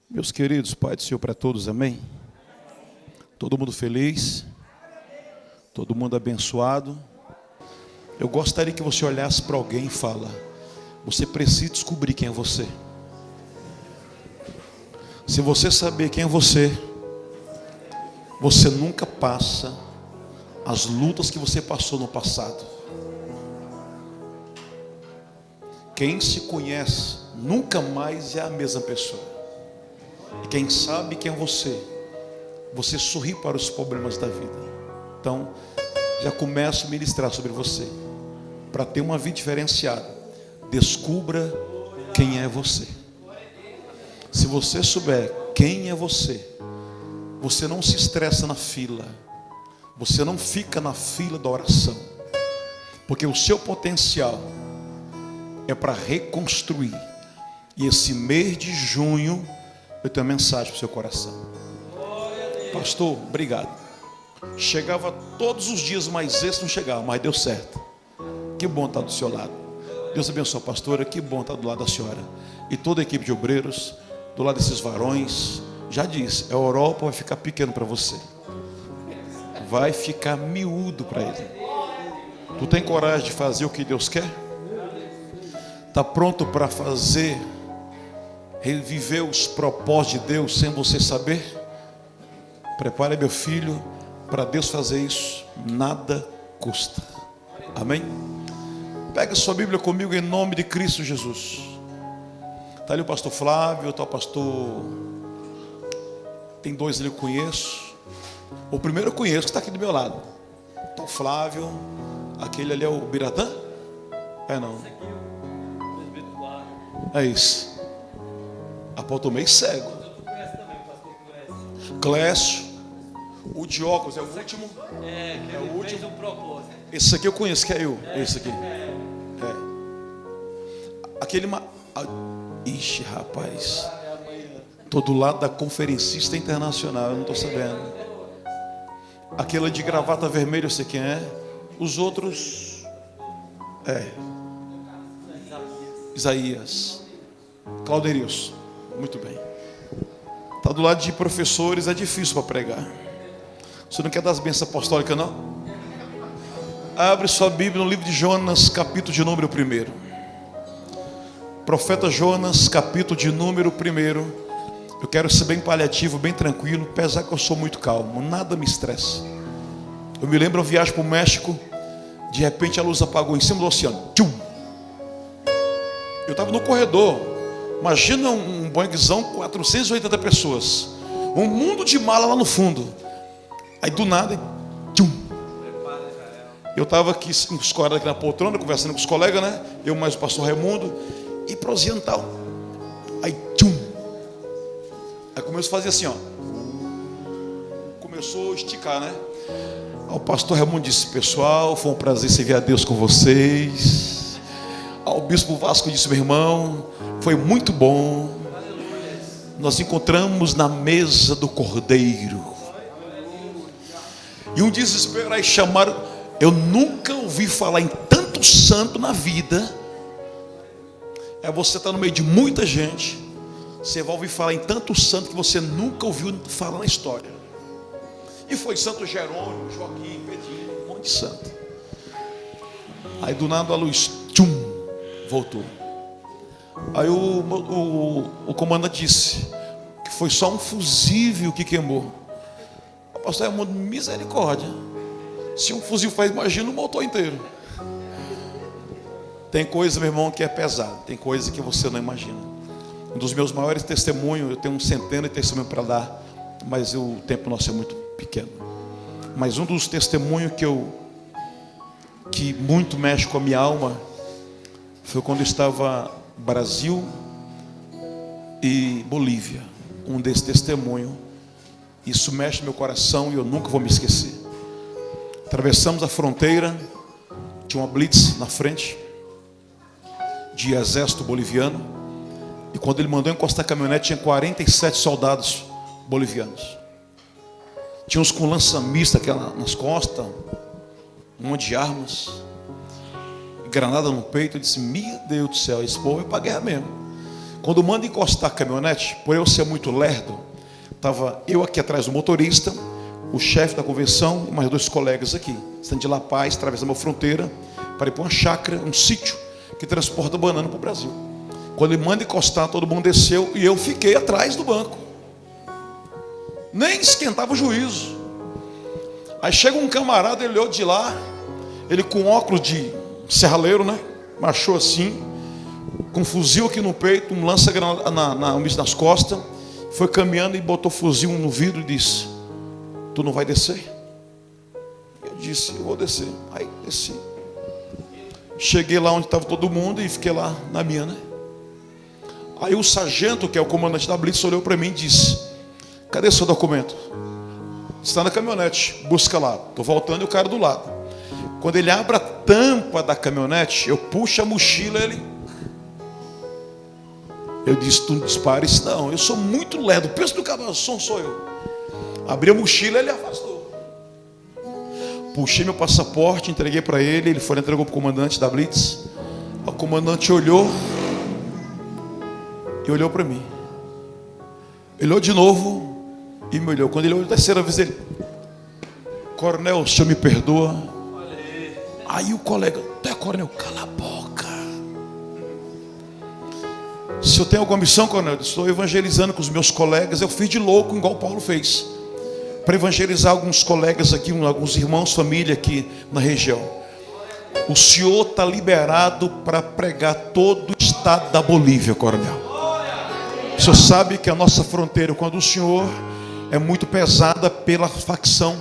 Meus queridos, Pai do Senhor para todos, amém? Todo mundo feliz? Todo mundo abençoado? Eu gostaria que você olhasse para alguém e fala: você precisa descobrir quem é você. Se você saber quem é você, você nunca passa as lutas que você passou no passado. Quem se conhece nunca mais é a mesma pessoa. E quem sabe quem é você, você sorri para os problemas da vida. Então, já começo a ministrar sobre você. Para ter uma vida diferenciada, descubra quem é você. Se você souber quem é você, você não se estressa na fila. Você não fica na fila da oração. Porque o seu potencial é para reconstruir. E esse mês de junho, eu tenho uma mensagem para o seu coração. Pastor, obrigado. Chegava todos os dias, mas esse não chegava, mas deu certo. Que bom estar do seu lado. Deus abençoe a pastora, que bom estar do lado da senhora. E toda a equipe de obreiros, do lado desses varões. Já disse, a Europa vai ficar pequeno para você. Vai ficar miúdo para ele. Tu tem coragem de fazer o que Deus quer? Está pronto para fazer, reviver os propósitos de Deus sem você saber? Prepare, meu filho, para Deus fazer isso, nada custa. Amém? Pega sua Bíblia comigo em nome de Cristo Jesus. Está ali o pastor Flávio, está o pastor... Tem dois ali que eu conheço. O primeiro eu conheço, que está aqui do meu lado. Está o Flávio. Aquele ali é o Biratã? É não. É isso. Apontou meio cego. Clécio. O de óculos é o último. É o último. Fez um propósito. Esse aqui eu conheço, que é eu. Esse aqui. Aquele. Ixi, rapaz. Tô do lado da conferencista internacional, eu não estou sabendo. Aquele de gravata vermelha, eu sei quem é. Os outros. Isaías. Clauderilson. Muito bem. Está do lado de professores, é difícil para pregar. Você não quer dar as bênçãos apostólicas, não? Abre sua Bíblia no livro de Jonas, capítulo de número 1. Profeta Jonas, capítulo de número 1. Eu quero ser bem paliativo, bem tranquilo, apesar que eu sou muito calmo, nada me estressa. Eu me lembro uma viagem para o México, de repente a luz apagou em cima do oceano. Tchum! Eu estava no corredor. Imagina um Boeingzão, 480 pessoas. Um mundo de mala lá no fundo. Aí do nada, tchum! Eu estava aqui escorado aqui na poltrona, conversando com os colegas, né? Eu mais o pastor Raimundo. E prosseando tal. Aí, tchum! Aí começou a fazer assim, ó. Começou a esticar, né? Aí o pastor Raimundo disse: pessoal, foi um prazer servir a Deus com vocês. Aí o bispo Vasco disse: meu irmão, foi muito bom. Nós encontramos na mesa do Cordeiro. E um desespero, aí chamaram. Eu nunca ouvi falar em tanto santo na vida. Você está no meio de muita gente. Você vai ouvir falar em tanto santo que você nunca ouviu falar na história. E foi Santo Jerônimo, Joaquim, Pedrinho, um monte de santo. Aí do nada a luz, tchum, voltou. Aí o comandante disse que foi só um fusível que queimou. O pastor é uma misericórdia. Se um fuzil faz, imagina um motor inteiro. Tem coisa, meu irmão, que é pesado. Tem coisa que você não imagina. Um dos meus maiores testemunhos, eu tenho centenas de testemunhos para dar, mas o tempo nosso é muito pequeno. Mas um dos testemunhos que muito mexe com a minha alma foi quando eu estava no Brasil e Bolívia. Um desses testemunhos, isso mexe no meu coração e eu nunca vou me esquecer. Atravessamos a fronteira, tinha uma blitz na frente de exército boliviano, e quando ele mandou encostar a caminhonete, tinha 47 soldados bolivianos. Tinha uns com lança-mista aqui nas costas, um monte de armas, granada no peito. Eu disse: meu Deus do céu, esse povo é para guerra mesmo. Quando manda encostar a caminhonete, por eu ser muito lerdo, estava eu aqui atrás do motorista, o chefe da convenção e mais 2 colegas aqui, estando de La Paz, atravessando uma fronteira para ir para uma chácara, um sítio que transporta banana para o Brasil. Quando ele manda encostar, todo mundo desceu e eu fiquei atrás do banco. Nem esquentava o juízo. Aí chega um camarada, ele olhou de lá, ele com óculos de serralheiro, né? Marchou assim, com um fuzil aqui no peito, um lança-granada nas costas, foi caminhando e botou fuzil no vidro e disse: tu não vai descer? Eu disse: eu vou descer. Aí desci. Cheguei lá onde estava todo mundo e fiquei lá na minha, né? Aí o sargento, que é o comandante da Blitz, olhou para mim e disse: cadê seu documento? Está na caminhonete, busca lá. Estou voltando e o cara do lado. Quando ele abre a tampa da caminhonete, eu puxo a mochila, eu disse: tu não dispara isso não, eu sou muito lerdo, pensa no cabeção, sou eu. Abri a mochila, ele afastou. Puxei meu passaporte, entreguei para ele, ele foi e entregou para o comandante da Blitz. O comandante olhou e olhou para mim. Ele olhou de novo e me olhou. Quando ele olhou a terceira vez, ele: coronel, o senhor me perdoa? Aí o colega: coronel, cala a boca. Se eu tenho alguma missão, coronel, estou evangelizando com os meus colegas. Eu fiz de louco, igual o Paulo fez, para evangelizar alguns colegas aqui, alguns irmãos, família aqui na região. O senhor está liberado para pregar todo o estado da Bolívia, coronel. O senhor sabe que a nossa fronteira, quando o senhor, é muito pesada pela facção,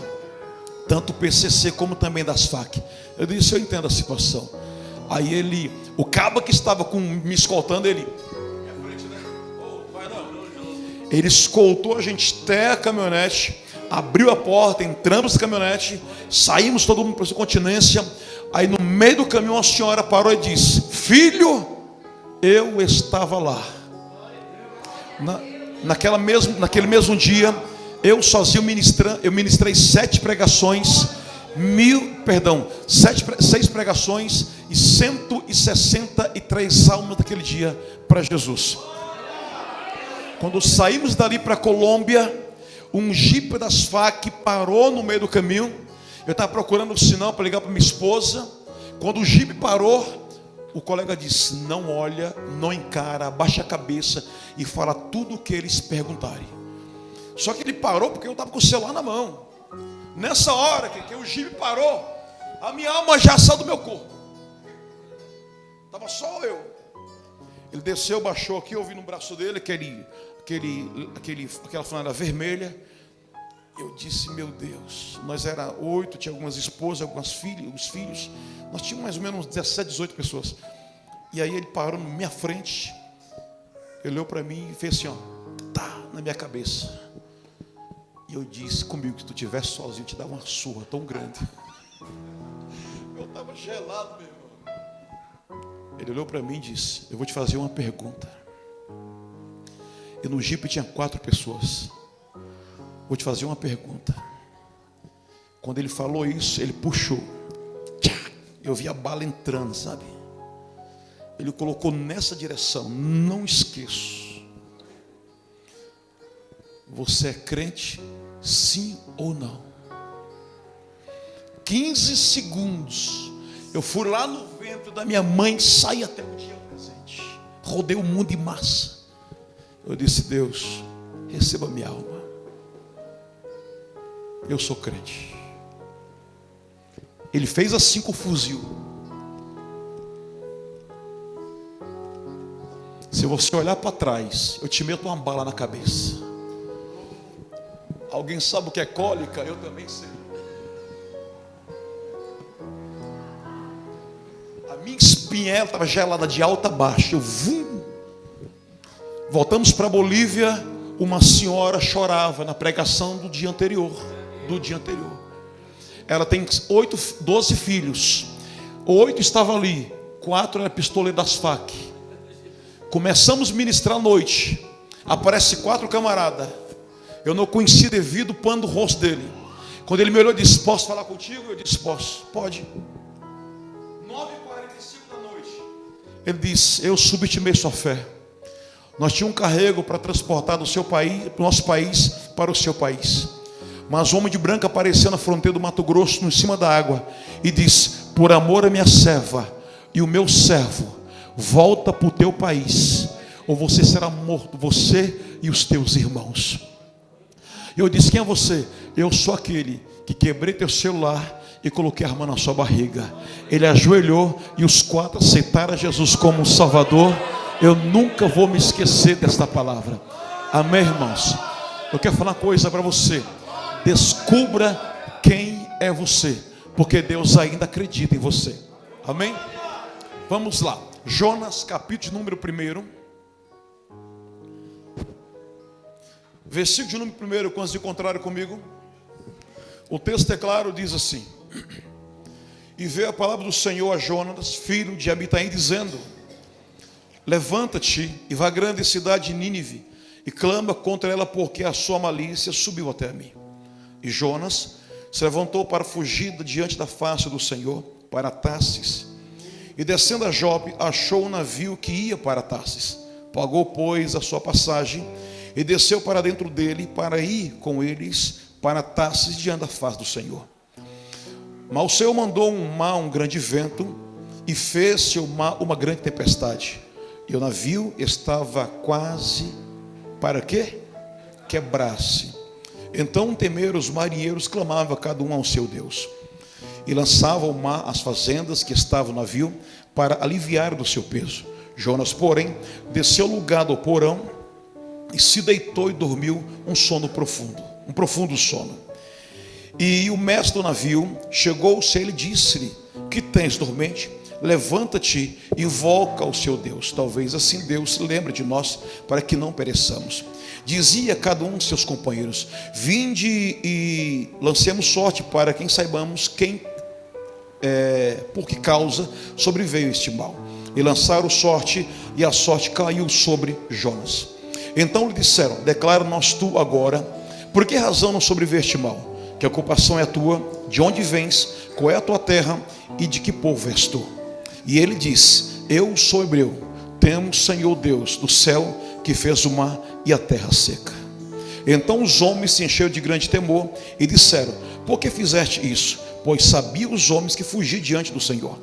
tanto o PCC como também das FAC. Eu disse: eu entendo a situação. Aí o cabo que estava me escoltando, ele escoltou a gente até a caminhonete, abriu a porta, entramos na caminhonete, saímos todo mundo para sua continência. Aí no meio do caminho a senhora parou e disse: filho, eu estava lá. Naquele mesmo dia, eu sozinho eu ministrei 7 pregações, 6 pregações e 163 almas daquele dia para Jesus. Quando saímos dali para a Colômbia, um jipe das FAC parou no meio do caminho. Eu estava procurando um sinal para ligar para minha esposa. Quando o jipe parou, o colega disse: não olha, não encara, abaixa a cabeça e fala tudo o que eles perguntarem. Só que ele parou porque eu estava com o celular na mão. Nessa hora que o jipe parou, a minha alma já saiu do meu corpo. Estava só eu. Ele desceu, baixou aqui, eu vi no braço dele aquela flanela vermelha. Eu disse: meu Deus, nós era 8, tinha algumas esposas, alguns filhos. Nós tínhamos mais ou menos 17, 18 pessoas. E aí ele parou na minha frente, ele olhou para mim e fez assim, ó, tá, na minha cabeça. E eu disse: comigo, se tu estivesse sozinho, eu te dava uma surra tão grande. Eu estava gelado, meu irmão. Ele olhou para mim e disse: eu vou te fazer uma pergunta. E no jipe tinha 4 pessoas. Vou te fazer uma pergunta. Quando ele falou isso, ele puxou. Eu vi a bala entrando, sabe? Ele colocou nessa direção. Não esqueço. Você é crente? Sim ou não? 15 segundos. Eu fui lá no ventre da minha mãe, saí até o dia presente. Rodei o mundo em massa. Eu disse: Deus, receba minha alma. Eu sou crente. Ele fez assim com o fuzil. Se você olhar para trás, eu te meto uma bala na cabeça. Alguém sabe o que é cólica? Eu também sei. A minha espinhela estava gelada de alta a baixo. Voltamos para a Bolívia. Uma senhora chorava na pregação do dia anterior. Ela tem 12 filhos. 8 estavam ali, 4 era pistoleiro das FAC. Começamos a ministrar à noite. Aparece 4 camaradas. Eu não conheci devido o pano do rosto dele. Quando ele me olhou e disse: posso falar contigo? Eu disse: posso, pode. 9h45 da noite. Ele disse: eu subestimei sua fé. Nós tínhamos um carrego para transportar do seu país, do nosso país para o seu país. Mas o homem de branco apareceu na fronteira do Mato Grosso, em cima da água, e disse: por amor à minha serva e o meu servo, volta para o teu país, ou você será morto, você e os teus irmãos. Eu disse: quem é você? Eu sou aquele que quebrei teu celular e coloquei a arma na sua barriga. Ele ajoelhou e os 4 aceitaram Jesus como Salvador. Eu nunca vou me esquecer desta palavra. Amém, irmãos? Eu quero falar uma coisa para você. Descubra quem é você, porque Deus ainda acredita em você. Amém? Vamos lá. Jonas, capítulo número 1. Versículo de número 1, quando se encontraram comigo. O texto é claro, diz assim: e veio a palavra do Senhor a Jonas, filho de Amitai, dizendo: levanta-te e vá à grande cidade de Nínive, e clama contra ela, porque a sua malícia subiu até mim. E Jonas se levantou para fugir diante da face do Senhor, para Tarsis. E descendo a Jope, achou um navio que ia para Tarsis. Pagou, pois, a sua passagem, e desceu para dentro dele, para ir com eles para Tarsis, diante da face do Senhor. Mas o Senhor mandou um grande vento, e fez-se o mar uma grande tempestade. E o navio estava quase para quê? Quebrar-se. Então temeram os marinheiros, clamavam cada um ao seu Deus, e lançavam ao mar as fazendas que estavam no navio, para aliviar do seu peso. Jonas, porém, desceu ao lugar do porão, e se deitou e dormiu um sono profundo, um profundo sono. E o mestre do navio chegou-se, ele disse-lhe: que tens, dormente? Levanta-te e invoca ao seu Deus. Talvez assim Deus se lembre de nós, para que não pereçamos. Dizia cada um de seus companheiros: vinde e lancemos sorte, para quem saibamos por que causa sobreveio este mal. E lançaram sorte, e a sorte caiu sobre Jonas. Então lhe disseram: declara-nos tu agora, por que razão não sobreveio este mal? Que a ocupação é tua, de onde vens, qual é a tua terra, e de que povo és tu? E ele disse: eu sou hebreu, temo Senhor Deus do céu, que fez o mar e a terra seca. Então os homens se encheram de grande temor, e disseram: por que fizeste isso? Pois sabiam os homens que fugiam diante do Senhor,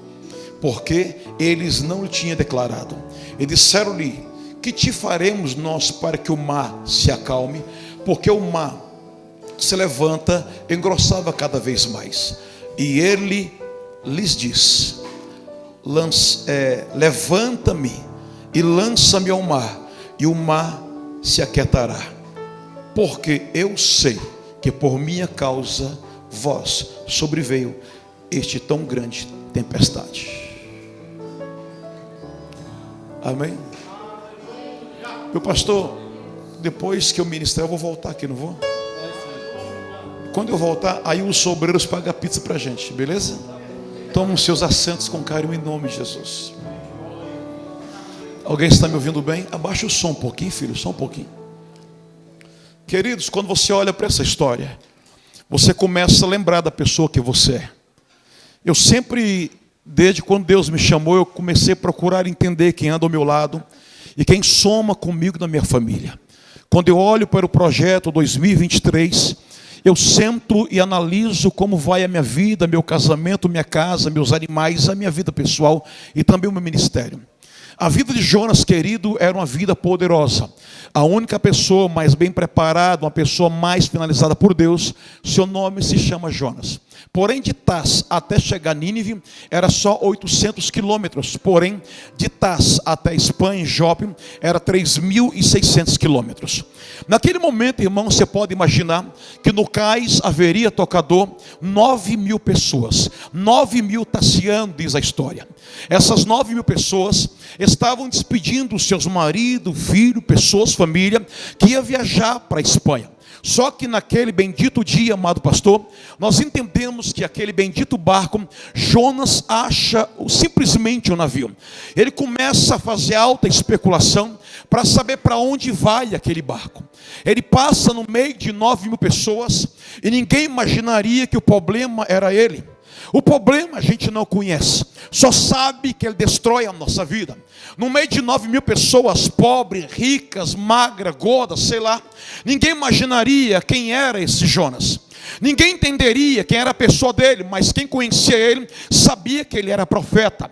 porque eles não lhe tinham declarado. E disseram-lhe: que te faremos nós para que o mar se acalme? Porque o mar se levanta, engrossava cada vez mais. E ele lhes diz: levanta-me e lança-me ao mar, e o mar se aquietará, porque eu sei que por minha causa vós sobreveio este tão grande tempestade. Amém? Meu pastor, depois que eu ministrar, eu vou voltar aqui, não vou? Quando eu voltar, aí os sobreiros pagam a pizza pra gente, beleza? Tomem os seus assentos com carinho, em nome de Jesus. Alguém está me ouvindo bem? Abaixa o som um pouquinho, filho, só um pouquinho. Queridos, quando você olha para essa história, você começa a lembrar da pessoa que você é. Eu sempre, desde quando Deus me chamou, eu comecei a procurar entender quem anda ao meu lado e quem soma comigo na minha família. Quando eu olho para o projeto 2023, eu sento e analiso como vai a minha vida, meu casamento, minha casa, meus animais, a minha vida pessoal e também o meu ministério. A vida de Jonas, querido, era uma vida poderosa. A única pessoa mais bem preparada, uma pessoa mais finalizada por Deus, seu nome se chama Jonas. Porém, de Tars até chegar a Nínive, era só 800 quilômetros. Porém, de Tars até Espanha, em Jope, era 3.600 quilômetros. Naquele momento, irmão, você pode imaginar que no cais haveria tocador 9.000 pessoas. 9.000 tacianos, diz a história. Essas 9.000 pessoas estavam despedindo seus maridos, filhos, pessoas, família, que ia viajar para a Espanha. Só que naquele bendito dia, amado pastor, nós entendemos que aquele bendito barco, Jonas acha simplesmente um navio. Ele começa a fazer alta especulação para saber para onde vai aquele barco. Ele passa no meio de 9.000 pessoas e ninguém imaginaria que o problema era ele. O problema a gente não conhece, só sabe que ele destrói a nossa vida. No meio de 9.000 pessoas, pobres, ricas, magras, gordas, sei lá, ninguém imaginaria quem era esse Jonas. Ninguém entenderia quem era a pessoa dele, mas quem conhecia ele, sabia que ele era profeta.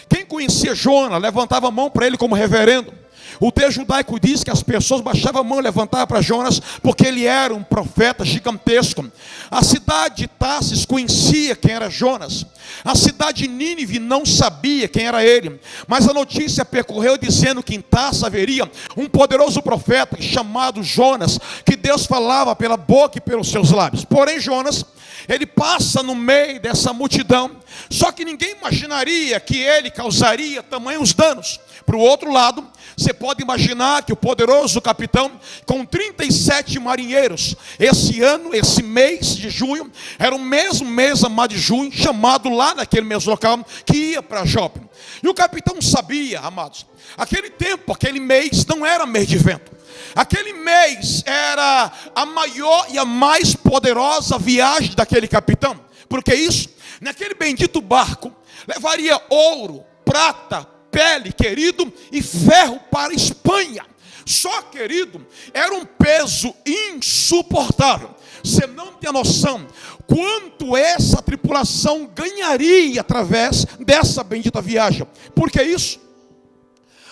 Quem conhecia Jonas, levantava a mão para ele como reverendo. O texto judaico diz que as pessoas baixavam a mão e levantavam para Jonas, porque ele era um profeta gigantesco. A cidade de Tarsis conhecia quem era Jonas. A cidade de Nínive não sabia quem era ele. Mas a notícia percorreu dizendo que em Tarsis haveria um poderoso profeta chamado Jonas, que Deus falava pela boca e pelos seus lábios. Porém Jonas, ele passa no meio dessa multidão, só que ninguém imaginaria que ele causaria tamanhos danos. Para o outro lado, você pode imaginar que o poderoso capitão, com 37 marinheiros, esse ano, esse mês de junho, era o mesmo mês amado de junho, chamado lá naquele mesmo local, que ia para Jope. E o capitão sabia, amados, aquele tempo, aquele mês, não era mês de vento. Aquele mês era a maior e a mais poderosa viagem daquele capitão. Porque isso, naquele bendito barco, levaria ouro, prata, pele, querido, e ferro para a Espanha. Só, querido, era um peso insuportável. Você não tem noção quanto essa tripulação ganharia através dessa bendita viagem. Por que isso?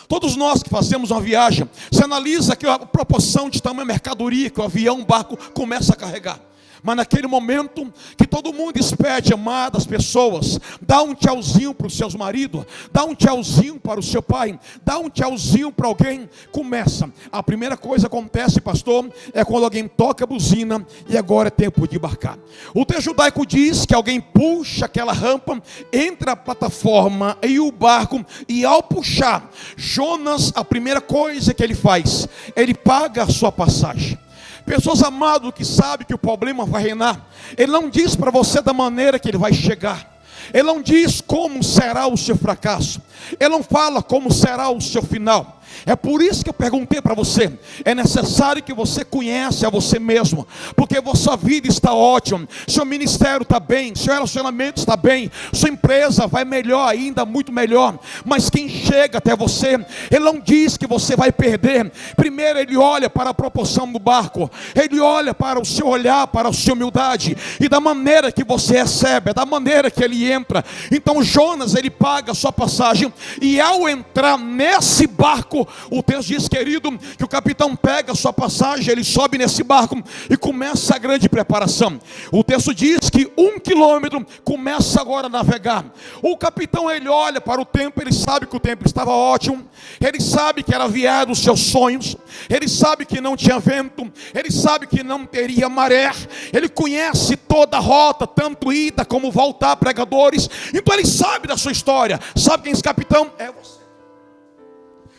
Todos nós que fazemos uma viagem, você analisa que a proporção de tamanho mercadoria que o avião, o barco começa a carregar. Mas naquele momento que todo mundo despede amadas pessoas, dá um tchauzinho para os seus maridos, dá um tchauzinho para o seu pai, dá um tchauzinho para alguém, começa. A primeira coisa que acontece, pastor, é quando alguém toca a buzina e agora é tempo de embarcar. O texto judaico diz que alguém puxa aquela rampa entre a plataforma e o barco, e ao puxar, Jonas, a primeira coisa que ele faz, ele paga a sua passagem. Pessoas amadas que sabem que o problema vai reinar, ele não diz para você da maneira que ele vai chegar. Ele não diz como será o seu fracasso. Ele não fala como será o seu final. É por isso que eu perguntei para você. É necessário que você conheça a você mesmo, porque a sua vida está ótima, seu ministério está bem, seu relacionamento está bem, sua empresa vai melhor ainda, muito melhor. Mas quem chega até você, ele não diz que você vai perder. Primeiro ele olha para a proporção do barco, ele olha para o seu olhar, para a sua humildade, e da maneira que você recebe, é da maneira que ele entra. Então Jonas, ele paga a sua passagem, e ao entrar nesse barco, o texto diz, querido, que o capitão pega a sua passagem, ele sobe nesse barco e começa a grande preparação. O texto diz que 1 quilômetro começa agora a navegar. O capitão, ele olha para o tempo, ele sabe que o tempo estava ótimo, ele sabe que era a viagem dos seus sonhos, ele sabe que não tinha vento, ele sabe que não teria maré, ele conhece toda a rota, tanto ida como voltar, pregadores. Então ele sabe da sua história. Sabe quem é esse capitão? É você.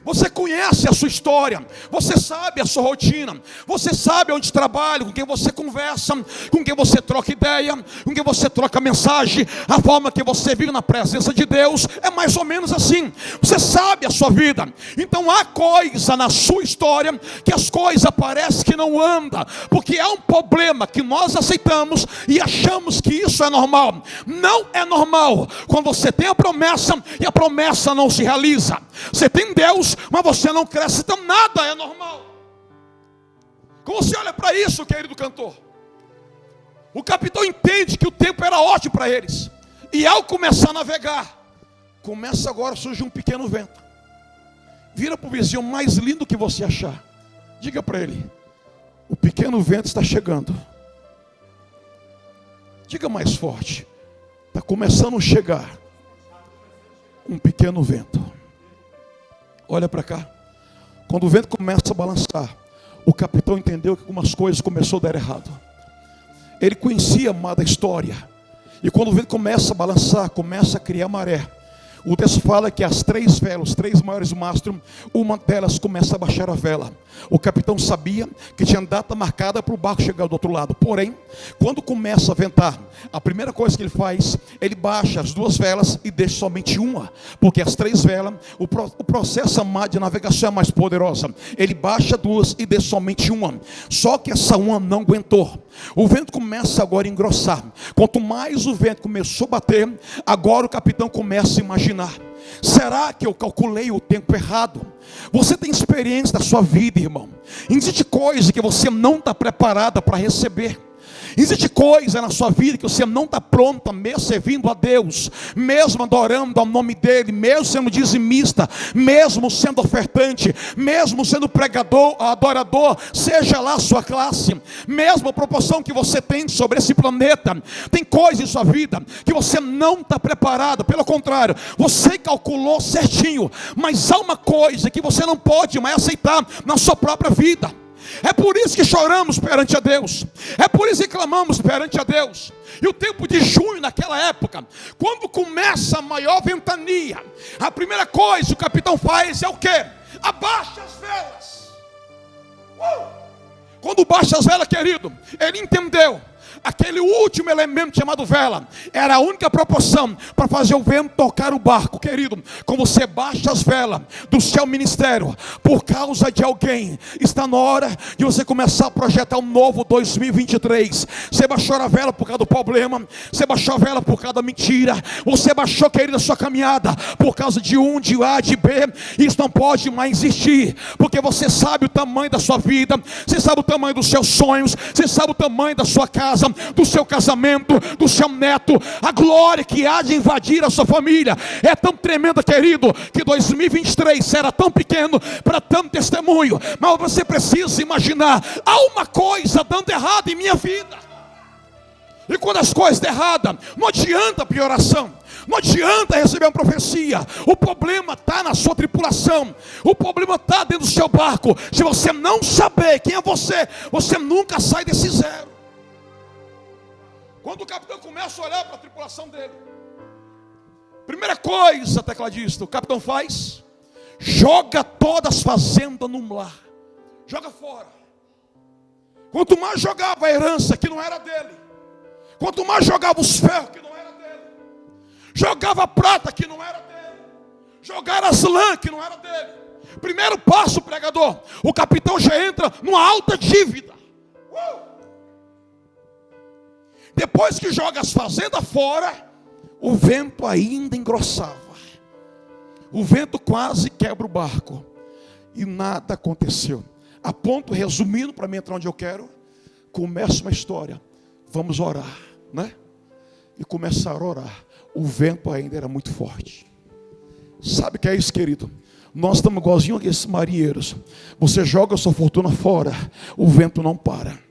Você conhece a sua história, você sabe a sua rotina, você sabe onde trabalha, com quem você conversa, com quem você troca ideia, com quem você troca mensagem, a forma que você vive na presença de Deus, é mais ou menos assim. Você sabe a sua vida. Então há coisa na sua história que as coisas parecem que não andam, porque há um problema que nós aceitamos e achamos que isso é normal. Não é normal quando você tem a promessa e a promessa não se realiza. Você tem Deus, mas você não cresce, então nada é normal. Como você olha para isso, querido cantor? O capitão entende que o tempo era ótimo para eles, e ao começar a navegar, começa agora a surgir um pequeno vento. Vira para o vizinho mais lindo que você achar, diga para ele: o pequeno vento está chegando. Diga mais forte: está começando a chegar um pequeno vento. Olha para cá. Quando o vento começa a balançar, o capitão entendeu que algumas coisas começou a dar errado. Ele conhecia, amada, a história. E quando o vento começa a balançar, começa a criar maré, O texto fala que as 3 velas, os 3 maiores mastros, uma delas começa a baixar a vela. O capitão sabia que tinha data marcada para o barco chegar do outro lado. Porém, quando começa a ventar, a primeira coisa que ele faz, ele baixa as 2 velas e deixa somente uma. Porque as 3 velas, o processo de navegação é mais poderosa. Ele baixa 2 e deixa somente uma. Só que essa uma não aguentou. O vento começa agora a engrossar. Quanto mais o vento começou a bater, agora o capitão começa a imaginar: será que eu calculei o tempo errado? Você tem experiência da sua vida, irmão. Existe coisa que você não está preparada para receber. Existe coisa na sua vida que você não está pronta, mesmo servindo a Deus, mesmo adorando ao nome dEle, mesmo sendo dizimista, mesmo sendo ofertante, mesmo sendo pregador, adorador, seja lá a sua classe, mesmo a proporção que você tem sobre esse planeta. Tem coisa em sua vida que você não está preparada, pelo contrário, você calculou certinho, mas há uma coisa que você não pode mais aceitar na sua própria vida. É por isso que choramos perante a Deus, é por isso que clamamos perante a Deus. E o tempo de junho naquela época, quando começa a maior ventania, a primeira coisa que o capitão faz é o quê? Abaixa as velas. Quando baixa as velas, querido, ele entendeu. Aquele último elemento chamado vela era a única proporção para fazer o vento tocar o barco. Querido, quando você baixa as velas do seu ministério por causa de alguém, está na hora de você começar a projetar um novo 2023. Você baixou a vela por causa do problema, você baixou a vela por causa da mentira, você baixou, querido, a sua caminhada por causa de de A, de B. Isso não pode mais existir, porque você sabe o tamanho da sua vida, você sabe o tamanho dos seus sonhos, você sabe o tamanho da sua casa, do seu casamento, do seu neto. A glória que há de invadir a sua família é tão tremenda, querido, que 2023 será tão pequeno para tanto testemunho. Mas você precisa imaginar: há uma coisa dando errado em minha vida. E quando as coisas dão errado, não adianta pedir oração, não adianta receber uma profecia. O problema está na sua tripulação, o problema está dentro do seu barco. Se você não saber quem é você, você nunca sai desse zero. Quando o capitão começa a olhar para a tripulação dele, primeira coisa, tecladista, o capitão faz: joga todas as fazendas no mar, joga fora. Quanto mais jogava a herança que não era dele, quanto mais jogava os ferros que não era dele, jogava a prata que não era dele, jogava as lãs que não era dele. Primeiro passo, pregador, o capitão já entra numa alta dívida. Depois que joga as fazendas fora, o vento ainda engrossava. O vento quase quebra o barco. E nada aconteceu. A ponto, resumindo, para mim entrar onde eu quero, começa uma história. Vamos orar, né? E começaram a orar. O vento ainda era muito forte. Sabe o que é isso, querido? Nós estamos igualzinho a esses marinheiros. Você joga a sua fortuna fora, o vento não para.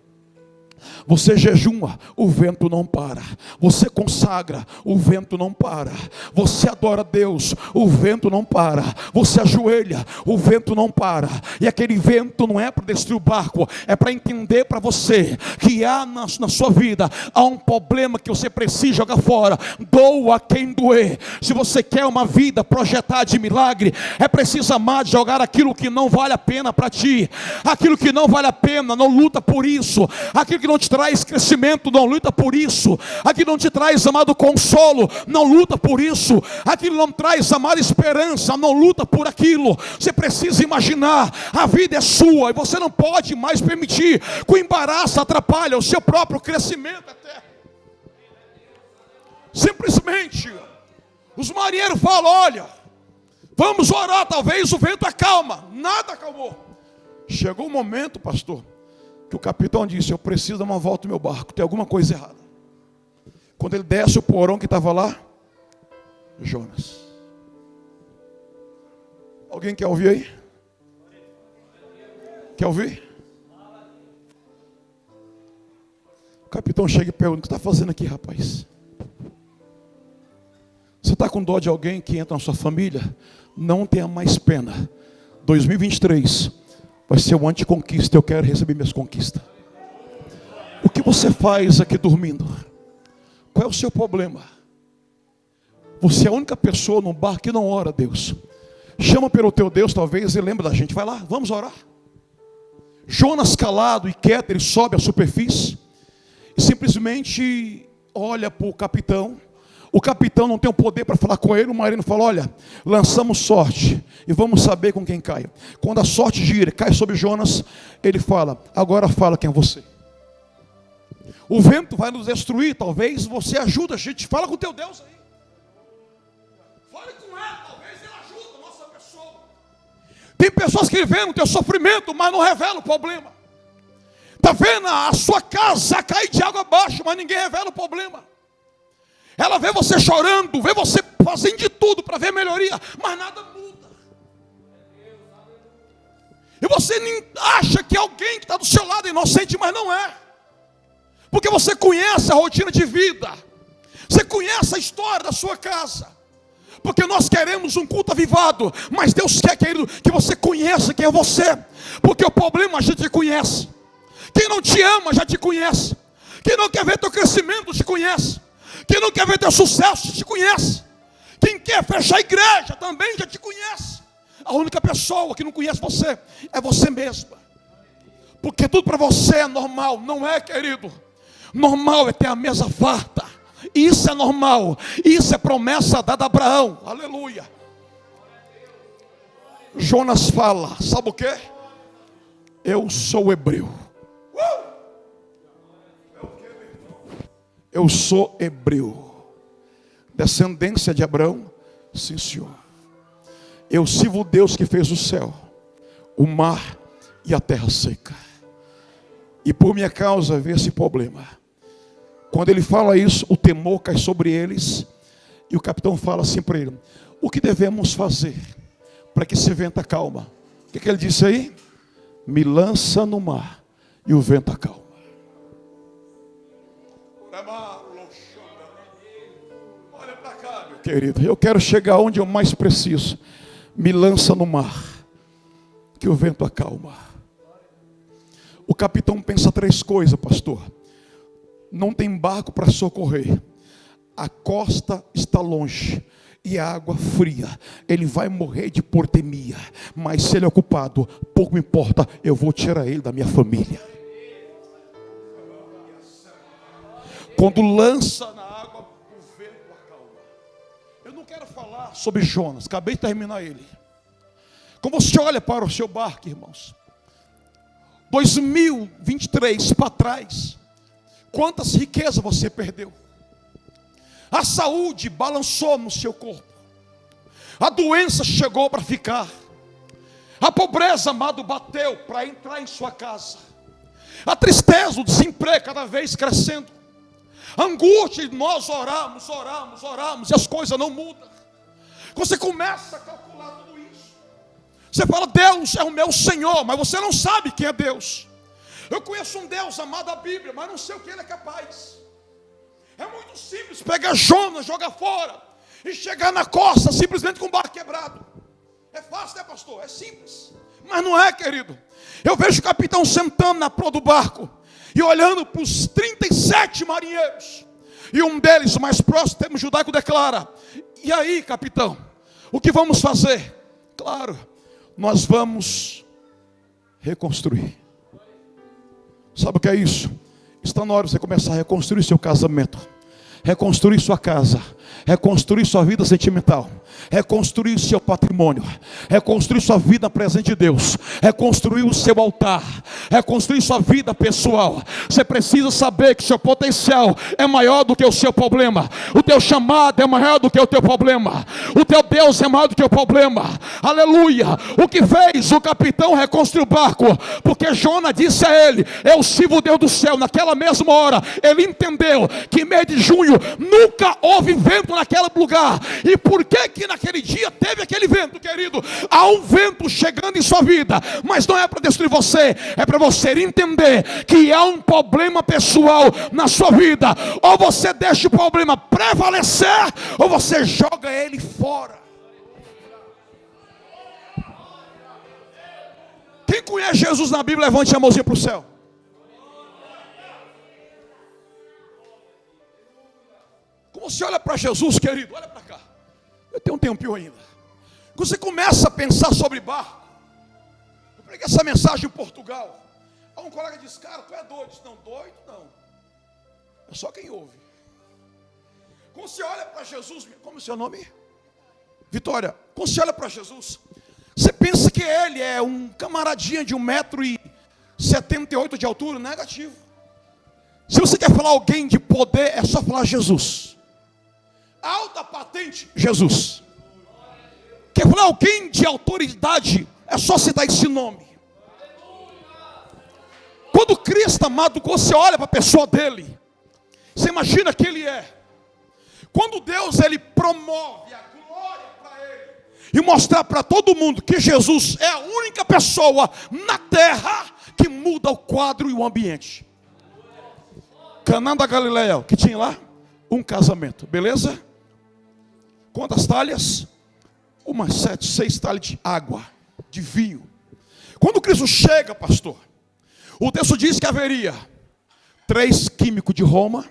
Você jejuma, o vento não para. Você consagra, o vento não para. Você adora a Deus, o vento não para. Você ajoelha, o vento não para. E aquele vento não é para destruir o barco, é para entender para você que há na sua vida, há um problema que você precisa jogar fora. Doa quem doer. Se você quer uma vida projetada de milagre, é preciso amar de jogar aquilo que não vale a pena para ti. Aquilo que não vale a pena, não luta por isso. Aquilo que não te traz crescimento, não luta por isso. Aquilo não te traz, amado, consolo, não luta por isso. Aquilo não traz, amada, esperança, não luta por aquilo. Você precisa imaginar: a vida é sua e você não pode mais permitir que o embaraço atrapalhe o seu próprio crescimento eterno. Simplesmente os marinheiros falam: olha, vamos orar, talvez o vento acalma. Nada acalmou. Chegou um momento, pastor, que o capitão disse: eu preciso dar uma volta no meu barco, tem alguma coisa errada. Quando ele desce o porão que estava lá, Jonas. Alguém quer ouvir aí? Quer ouvir? O capitão chega e pergunta: o que você está fazendo aqui, rapaz? Você está com dó de alguém que entra na sua família? Não tenha mais pena. 2023 vai ser um anticonquista. Eu quero receber minhas conquistas. O que você faz aqui dormindo? Qual é o seu problema? Você é a única pessoa no barco que não ora a Deus. Chama pelo teu Deus, talvez, e lembra da gente. Vai lá, vamos orar. Jonas, calado e quieto, ele sobe à superfície e simplesmente olha para o capitão. O capitão não tem o poder para falar com ele. O marino fala: olha, lançamos sorte e vamos saber com quem cai. Quando a sorte gira, cai sobre Jonas, ele fala: agora fala quem é você. O vento vai nos destruir, talvez você ajuda a gente. Fala com o teu Deus aí. Fale com ele, talvez ele ajude a nossa pessoa. Tem pessoas que vêem o teu sofrimento, mas não revelam o problema. Está vendo a sua casa cair de água abaixo, mas ninguém revela o problema. Ela vê você chorando, vê você fazendo de tudo para ver melhoria, mas nada muda. E você nem acha que alguém que está do seu lado é inocente, mas não é. Porque você conhece a rotina de vida. Você conhece a história da sua casa. Porque nós queremos um culto avivado, mas Deus quer, querido, que você conheça quem é você. Porque o problema a gente conhece. Quem não te ama já te conhece. Quem não quer ver teu crescimento te conhece. Quem não quer ver teu sucesso te conhece. Quem quer fechar a igreja também já te conhece. A única pessoa que não conhece você é você mesma. Porque tudo para você é normal. Não é, querido. Normal é ter a mesa farta. Isso é normal. Isso é promessa dada a Abraão. Aleluia. Jonas fala, sabe o que? Eu sou hebreu. Eu sou hebreu. Descendência de Abraão? Sim, senhor. Eu sirvo o Deus que fez o céu, o mar e a terra seca. E por minha causa veio esse problema. Quando ele fala isso, o temor cai sobre eles. E o capitão fala assim para ele: o que devemos fazer para que esse vento acalma? O que ele disse aí? Me lança no mar e o vento acalma. Olha para cá, meu querido. Eu quero chegar onde eu mais preciso. Me lança no mar que o vento acalma. O capitão pensa 3 coisas, pastor. Não tem barco para socorrer. A costa está longe e a água fria. Ele vai morrer de hipotermia. Mas se ele é ocupado, pouco me importa. Eu vou tirar ele da minha família. Quando lança na água, o vento acalma. Eu não quero falar sobre Jonas. Acabei de terminar ele. Quando você olha para o seu barco, irmãos, 2023 para trás, quantas riquezas você perdeu? A saúde balançou no seu corpo. A doença chegou para ficar. A pobreza, amado, bateu para entrar em sua casa. A tristeza, o desemprego cada vez crescendo. A angústia, nós oramos e as coisas não mudam. Você começa a calcular tudo isso. Você fala: Deus é o meu Senhor, mas você não sabe quem é Deus. Eu conheço um Deus amado a Bíblia, mas não sei o que Ele é capaz. É muito simples pegar Jonas, jogar fora e chegar na costa simplesmente com o barco quebrado. É fácil, né, pastor? É simples. Mas não é, querido. Eu vejo o capitão sentando na proa do barco e olhando para os 37 marinheiros. E um deles, o mais próximo, termo judaico, declara: e aí, capitão, o que vamos fazer? Claro, nós vamos reconstruir. Sabe o que é isso? Está na hora de você começar a reconstruir seu casamento, reconstruir sua casa, reconstruir sua vida sentimental, reconstruir seu patrimônio, reconstruir sua vida presente de Deus, reconstruir o seu altar, reconstruir sua vida pessoal. Você precisa saber que seu potencial é maior do que o seu problema. O teu chamado é maior do que o teu problema. O teu Deus é maior do que o problema. Aleluia. O que fez o capitão reconstruir o barco? Porque Jonas disse a ele: eu sirvo o Deus do céu. Naquela mesma hora ele entendeu que em mês de junho nunca houve vento naquele lugar. E por que que naquele dia teve aquele vento, querido? Há um vento chegando em sua vida, mas não é para destruir você, é para você entender que há um problema pessoal na sua vida. Ou você deixa o problema prevalecer, ou você joga ele fora. Quem conhece Jesus na Bíblia, levante a mãozinha para o céu. Quando você olha para Jesus, querido, olha para cá. Eu tenho um tempinho ainda. Quando você começa a pensar sobre barco. Eu preguei essa mensagem em Portugal. Aí um colega disse, cara, tu é doido. Eu disse, não, doido não. É só quem ouve. Quando você olha para Jesus, como é o seu nome? Vitória. Quando você olha para Jesus, você pensa que ele é um camaradinha de 1,78 m de altura? Negativo. Se você quer falar alguém de poder, é só falar Jesus. Alta patente, Jesus. Quer falar alguém de autoridade, é só citar esse nome. Quando Cristo, amado, você olha para a pessoa dele, você imagina que ele é. Quando Deus, ele promove a glória para ele e mostrar para todo mundo que Jesus é a única pessoa na terra que muda o quadro e o ambiente. Caná da Galileia, que tinha lá um casamento, beleza? Quantas talhas? 6 talhas de água, de vinho. Quando Cristo chega, pastor, o texto diz que haveria 3 químicos de Roma,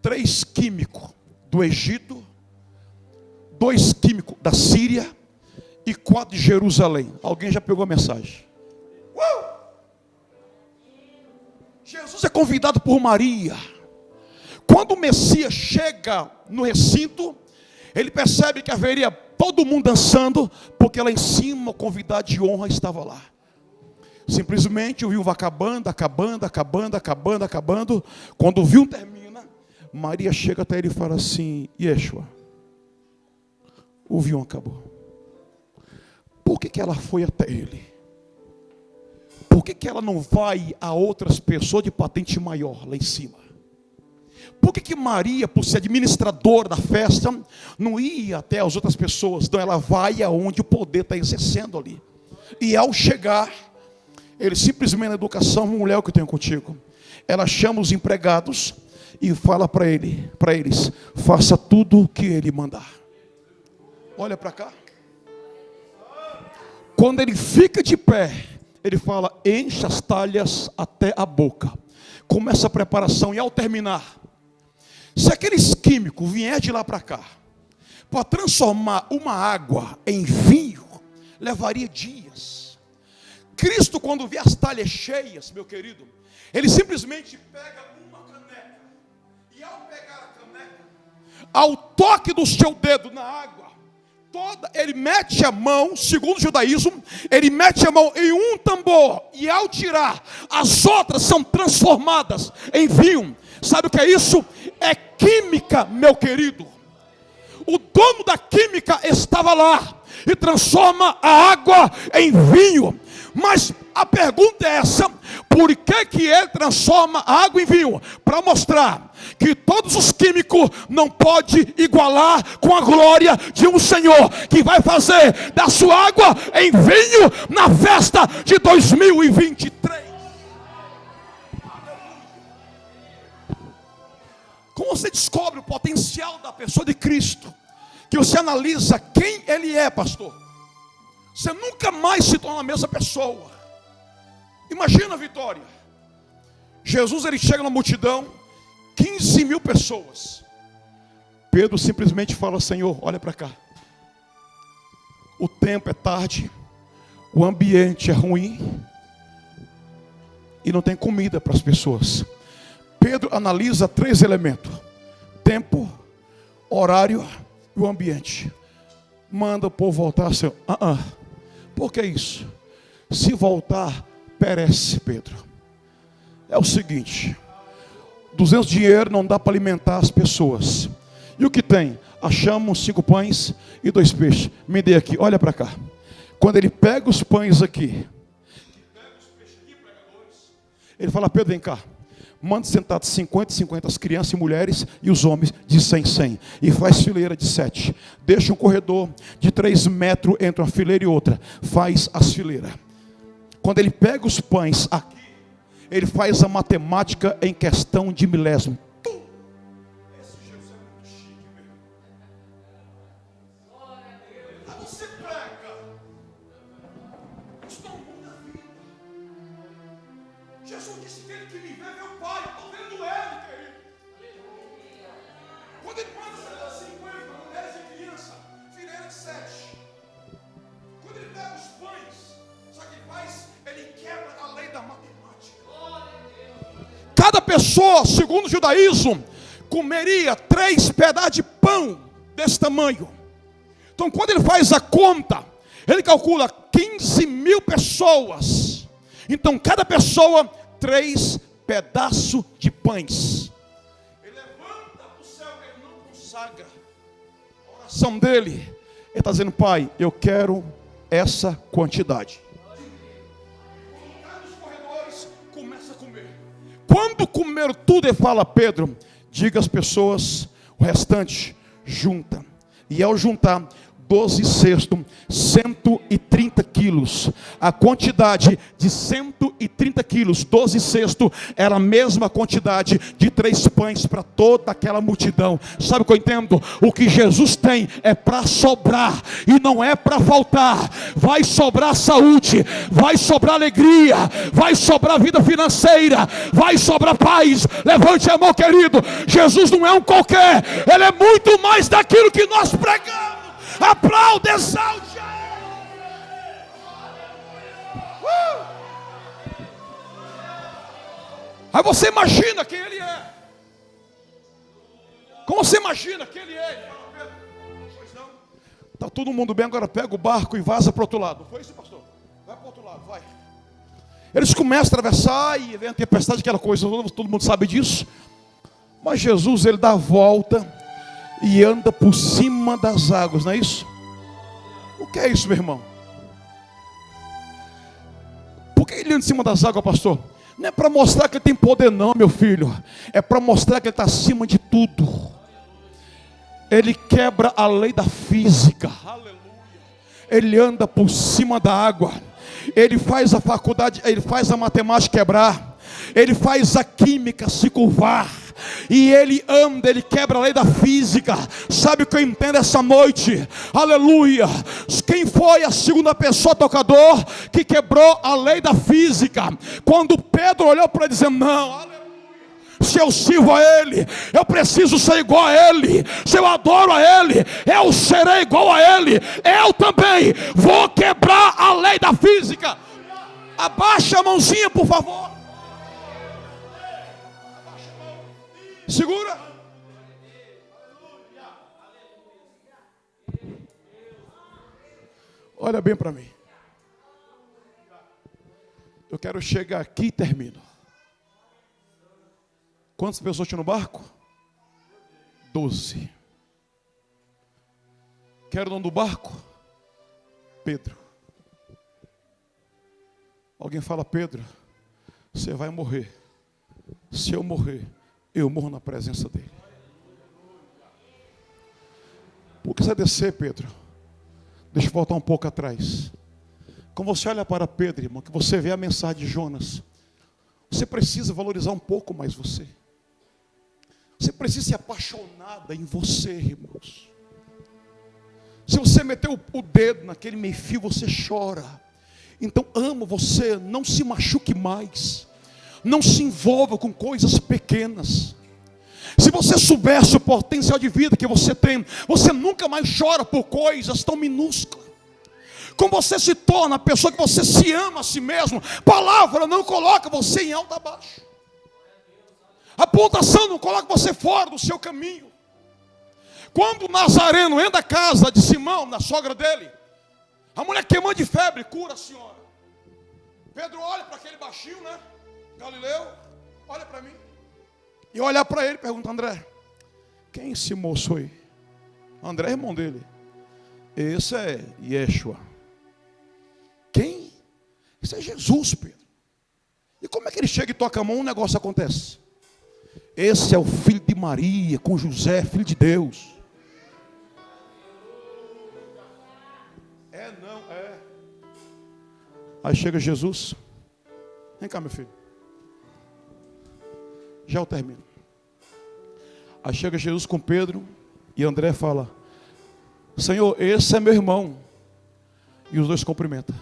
3 químicos do Egito, 2 químicos da Síria e 4 de Jerusalém. Alguém já pegou a mensagem? Jesus é convidado por Maria. Quando o Messias chega no recinto, ele percebe que haveria todo mundo dançando, porque lá em cima o convidado de honra estava lá. Simplesmente o vinho vai acabando. Quando o vinho termina, Maria chega até ele e fala assim, Yeshua, o vinho acabou. Por que ela foi até ele? Por que ela não vai a outras pessoas de patente maior lá em cima? Por que Maria, por ser administradora da festa, não ia até as outras pessoas? Então ela vai aonde o poder está exercendo ali. E ao chegar, ele simplesmente na educação, mulher, o que eu tenho contigo? Ela chama os empregados e fala para eles, faça tudo o que ele mandar. Olha para cá. Quando ele fica de pé, ele fala, enche as talhas até a boca. Começa a preparação e ao terminar, se aqueles químicos vier de lá para cá, para transformar uma água em vinho, levaria dias. Cristo, quando vê as talhas cheias, meu querido, ele simplesmente pega uma caneca, e ao pegar a caneca, ao toque do seu dedo na água, ele mete a mão, segundo o judaísmo, ele mete a mão em um tambor, e ao tirar, as outras são transformadas em vinho. Sabe o que é isso? É química, meu querido. O dono da química estava lá e transforma a água em vinho. Mas a pergunta é essa: por que ele transforma a água em vinho? Para mostrar que todos os químicos não podem igualar com a glória de um Senhor que vai fazer da sua água em vinho na festa de 2023. Como você descobre o potencial da pessoa de Cristo? Que você analisa quem ele é, pastor. Você nunca mais se torna a mesma pessoa. Imagina a Vitória. Jesus, ele chega na multidão, 15 mil pessoas. Pedro simplesmente fala, Senhor, olha para cá. O tempo é tarde, o ambiente é ruim, e não tem comida para as pessoas. Pedro analisa 3 elementos: tempo, horário e o ambiente. Manda o povo voltar, Senhor. Por que isso? Se voltar, perece, Pedro. É o seguinte: 200 dinheiro não dá para alimentar as pessoas. E o que tem? Achamos 5 pães e 2 peixes. Me dê aqui, olha para cá. Quando ele pega os pães aqui, ele fala, Pedro, vem cá. Manda sentar 50 as crianças e mulheres e os homens de 100. E faz fileira de 7. Deixa um corredor de 3 metros entre uma fileira e outra. Faz as fileiras. Quando ele pega os pães aqui, ele faz a matemática em questão de milésimo. Esse Jesus é muito chique, meu irmão. Aí você prega. Isso não muda a vida. Jesus disse que ele que me vê, meu Pai. Eu estou vendo ele, querido. Quando ele manda pegar 50 mulheres e crianças, fileira de 7. Quando ele pega os pães, sabe o que ele faz? Ele quebra a lei da matemática. Cada pessoa, segundo o judaísmo, comeria 3 pedaços de pão desse tamanho. Então quando ele faz a conta, ele calcula 15.000 pessoas. Então cada pessoa 3 pedaços de pães. Ele levanta para o céu, ele não consagra. A oração dele, ele está dizendo: Pai, eu quero essa quantidade. Colocar nos corredores, começa a comer. Quando comer tudo, ele fala: Pedro, diga às pessoas o restante, junta. E ao juntar 12 cestos, 130 quilos. A quantidade de 130 quilos, 12 cestos, era a mesma quantidade de 3 pães para toda aquela multidão. Sabe o que eu entendo? O que Jesus tem é para sobrar e não é para faltar. Vai sobrar saúde, vai sobrar alegria, vai sobrar vida financeira, vai sobrar paz. Levante a mão, querido. Jesus não é um qualquer, Ele é muito mais daquilo que nós pregamos. Aplaude, exalte. Aí você imagina quem ele é. Como você imagina quem ele é? Pois não. Está todo mundo bem, agora pega o barco e vaza para o outro lado. Não foi isso, pastor? Vai para o outro lado, vai. Eles começam a atravessar e vem a tempestade, aquela coisa, todo mundo sabe disso. Mas Jesus, ele dá a volta e anda por cima das águas, não é isso? O que é isso, meu irmão? Por que ele anda em cima das águas, pastor? Não é para mostrar que ele tem poder não, meu filho. É para mostrar que ele está acima de tudo. Ele quebra a lei da física. Aleluia. Ele anda por cima da água. Ele faz a faculdade, ele faz a matemática quebrar. Ele faz a química se curvar. E ele anda, ele quebra a lei da física. Sabe o que eu entendo essa noite? Aleluia. Quem foi a segunda pessoa tocador que quebrou a lei da física? Quando Pedro olhou para ele dizendo: não, aleluia, se eu sirvo a Ele, eu preciso ser igual a Ele. Se eu adoro a Ele, eu serei igual a Ele. Eu também vou quebrar a lei da física. Abaixa a mãozinha, por favor. Segura. Olha bem para mim. Eu quero chegar aqui e termino. Quantas pessoas tinham no barco? 12. Quero o dono do barco? Pedro. Alguém fala: Pedro, você vai morrer. Se eu morrer, eu morro na presença dele. Por que você vai descer, Pedro? Deixa eu voltar um pouco atrás. Quando você olha para Pedro, irmão, que você vê a mensagem de Jonas, você precisa valorizar um pouco mais você. Você precisa ser apaixonada em você, irmãos. Se você meteu o dedo naquele meio-fio, você chora. Então ama você, não se machuque mais. Não se envolva com coisas pequenas. Se você soubesse o potencial de vida que você tem, você nunca mais chora por coisas tão minúsculas. Como você se torna a pessoa que você se ama a si mesmo. Palavra não coloca você em alto abaixo. A pontuação não coloca você fora do seu caminho. Quando o Nazareno entra da casa de Simão, na sogra dele, a mulher queimando de febre, cura a senhora. Pedro olha para aquele baixinho, né? Galileu, olha para mim. E olha para ele e pergunta: André, quem é esse moço aí? André é irmão dele. Esse é Yeshua. Quem? Esse é Jesus, Pedro. E como é que ele chega e toca a mão e um negócio acontece? Esse é o filho de Maria, com José, filho de Deus. Não, é. Aí chega Jesus. Vem cá, meu filho. Já eu termino. Aí chega Jesus com Pedro e André fala: Senhor, esse é meu irmão. E os dois cumprimentam.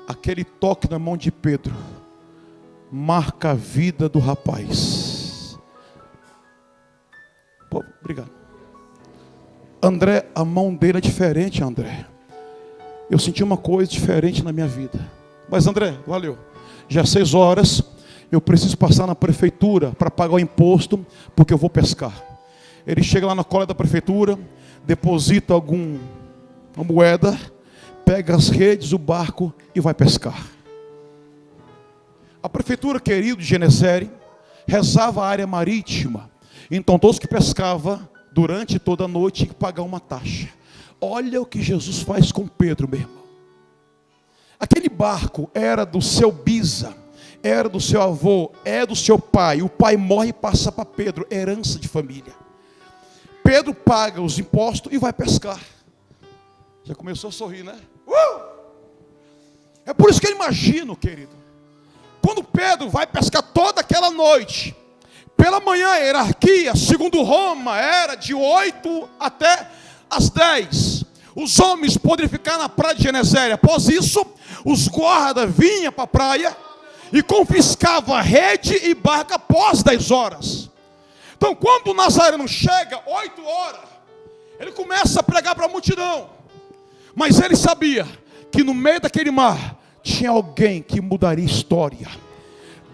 Aquele toque na mão de Pedro marca a vida do rapaz. Pô, obrigado. André, a mão dele é diferente, André. Eu senti uma coisa diferente na minha vida. Mas André, valeu. Já é 6 horas, eu preciso passar na prefeitura para pagar o imposto, porque eu vou pescar. Ele chega lá na cola da prefeitura, deposita uma moeda, pega as redes, o barco e vai pescar. A prefeitura, querido de Genezere, rezava a área marítima. Então todos que pescavam durante toda a noite tinham que pagar uma taxa. Olha o que Jesus faz com Pedro, meu irmão. Aquele barco era do seu bisa, era do seu avô, é do seu pai. O pai morre e passa para Pedro, herança de família. Pedro paga os impostos e vai pescar. Já começou a sorrir, né? É por isso que eu imagino, querido, quando Pedro vai pescar toda aquela noite, pela manhã a hierarquia, segundo Roma, era de 8 até as 10. Os homens poderiam ficar na praia de Genezere. Após isso, os guardas vinham para a praia e confiscavam a rede e barca após 10 horas. Então, quando o Nazareno chega, 8 horas, ele começa a pregar para a multidão. Mas ele sabia que no meio daquele mar tinha alguém que mudaria história.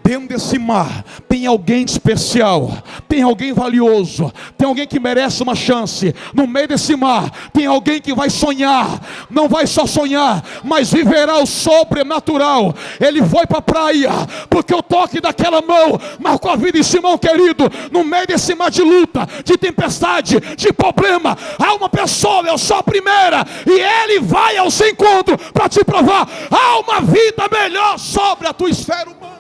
Dentro desse mar tem alguém especial, tem alguém valioso, tem alguém que merece uma chance. No meio desse mar tem alguém que vai sonhar, não vai só sonhar, mas viverá o sobrenatural. Ele foi para a praia, porque o toque daquela mão marcou a vida de Simão, querido. No meio desse mar de luta, de tempestade, de problema, há uma pessoa, eu sou a primeira, e ele vai ao seu encontro para te provar: há uma vida melhor sobre a tua esfera humana.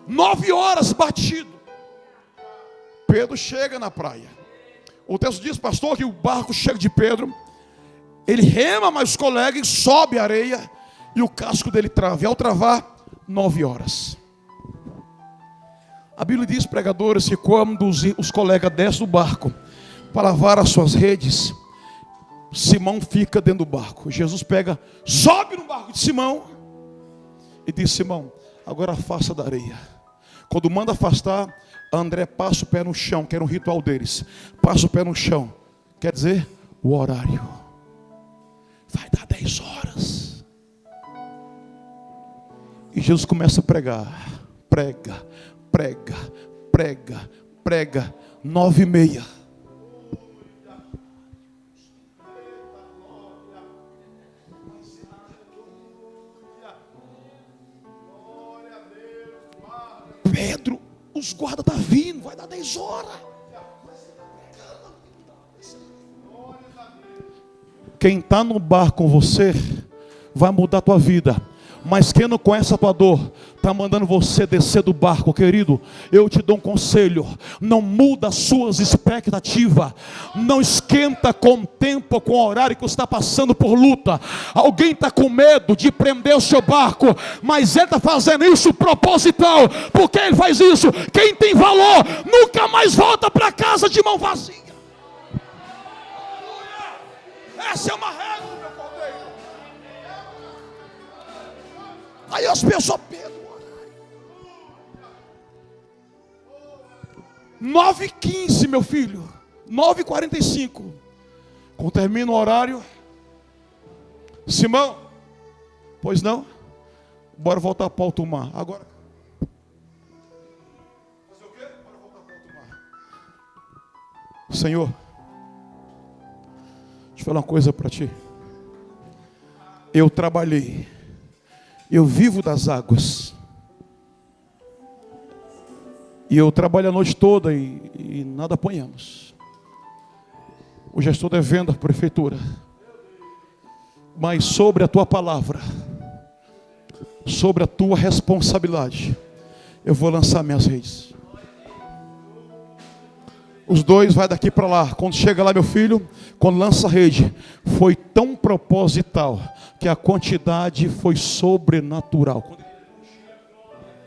9 horas batido, Pedro chega na praia. O texto diz, pastor, que o barco chega de Pedro, ele rema mais os colegas, sobe a areia e o casco dele trava. E ao travar, 9 horas. A Bíblia diz, pregadores, que quando os colegas descem do barco para lavar as suas redes, Simão fica dentro do barco. Jesus pega, sobe no barco de Simão e diz: Simão, agora afasta da areia. Quando manda afastar, André passa o pé no chão, que era um ritual deles. Passa o pé no chão, quer dizer, o horário. Vai dar 10 horas. E Jesus começa a pregar. Prega, prega, prega, prega. 9h30. Pedro, os guardas estão vindo, vai dar 10 horas. Quem está no bar com você vai mudar a tua vida. Mas quem não conhece a tua dor, está mandando você descer do barco, querido. Eu te dou um conselho: não muda as suas expectativas. Não esquenta com o tempo, com o horário que você está passando por luta. Alguém está com medo de prender o seu barco, mas ele está fazendo isso proposital. Por que ele faz isso? Quem tem valor nunca mais volta para casa de mão vazia. Essa é uma regra, meu cordeiro. Aí as pessoas, Pedro, 9h15, meu filho, 9h45, quando termina o horário, Simão, pois não? Bora voltar para o alto mar. Agora, fazer o quê? Bora voltar para o alto mar. Senhor, deixa eu falar uma coisa para ti. Eu trabalhei, eu vivo das águas. E eu trabalho a noite toda e nada apanhamos. Hoje estou devendo à prefeitura. Mas sobre a tua palavra, sobre a tua responsabilidade, eu vou lançar minhas redes. Os dois vai daqui para lá. Quando chega lá, meu filho, quando lança a rede, foi tão proposital que a quantidade foi sobrenatural.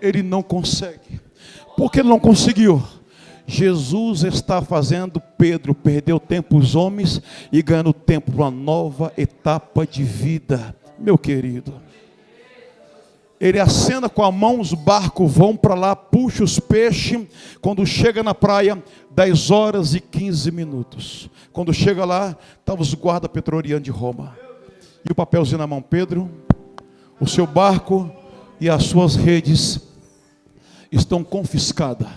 Ele não consegue. Por que ele não conseguiu? Jesus está fazendo Pedro perder o tempo os homens e ganhando tempo para uma nova etapa de vida. Meu querido, Ele acena com a mão, os barcos vão para lá, puxa os peixes. Quando chega na praia, 10 horas e 15 minutos. Quando chega lá, estavam os guardas pretorianos de Roma. E o papelzinho na mão: Pedro, o seu barco e as suas redes estão confiscadas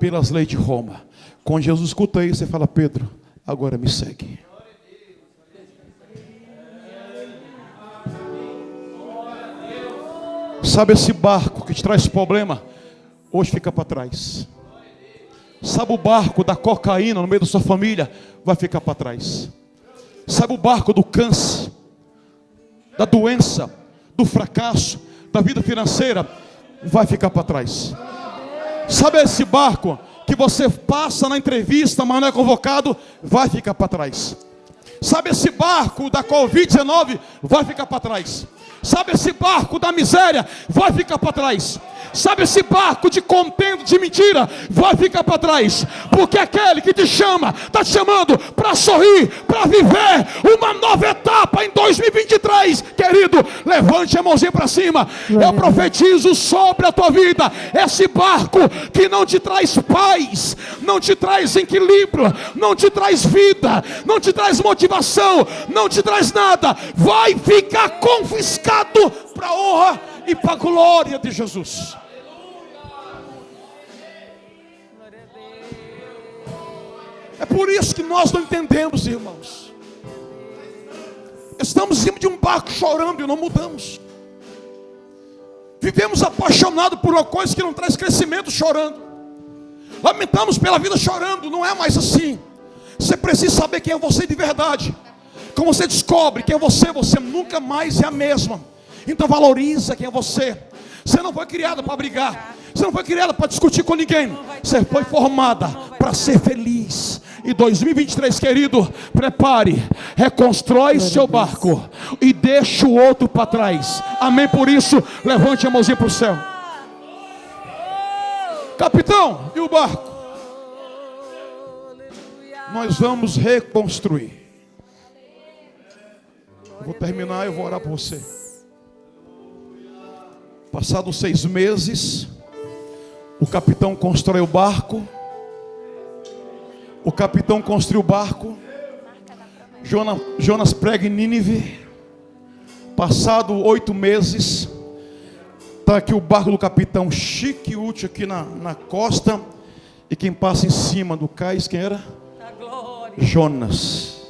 pelas leis de Roma. Quando Jesus escuta isso, ele fala: Pedro, agora me segue. Sabe esse barco que te traz problema? Hoje fica para trás. Sabe o barco da cocaína no meio da sua família? Vai ficar para trás. Sabe o barco do câncer, da doença, do fracasso, da vida financeira? Vai ficar para trás. Sabe esse barco que você passa na entrevista, mas não é convocado? Vai ficar para trás. Sabe esse barco da Covid-19? Vai ficar para trás. Sabe esse barco da miséria? Vai ficar para trás. Sabe esse barco de contendo, de mentira? Vai ficar para trás. Porque aquele que te chama, está te chamando para sorrir, para viver uma nova etapa em 2023. Querido, levante a mãozinha para cima. Eu profetizo sobre a tua vida esse barco que não te traz paz, não te traz equilíbrio, não te traz vida, não te traz motivação, não te traz nada. Vai ficar confiscado para a honra e para a glória de Jesus. É por isso que nós não entendemos, irmãos. Estamos em cima de um barco chorando e não mudamos. Vivemos apaixonados por uma coisa que não traz crescimento chorando. Lamentamos pela vida chorando. Não é mais assim. Você precisa saber quem é você de verdade. Quando você descobre quem é você, você nunca mais é a mesma. Então valoriza quem é você. Você não foi criada para brigar. Você não foi criada para discutir com ninguém. Você foi formada para ser feliz. E 2023, querido, prepare, reconstrói seu barco e deixa o outro para trás. Amém? Por isso, levante a mãozinha para o céu. Capitão, e o barco? Nós vamos reconstruir. Eu vou terminar, eu vou orar por você. Passados 6 meses, o capitão constrói o barco. O capitão construiu o barco. Jonas prega em Nínive. Passado 8 meses, está aqui o barco do capitão, chique e útil aqui na costa. E quem passa em cima do cais, quem era? Jonas.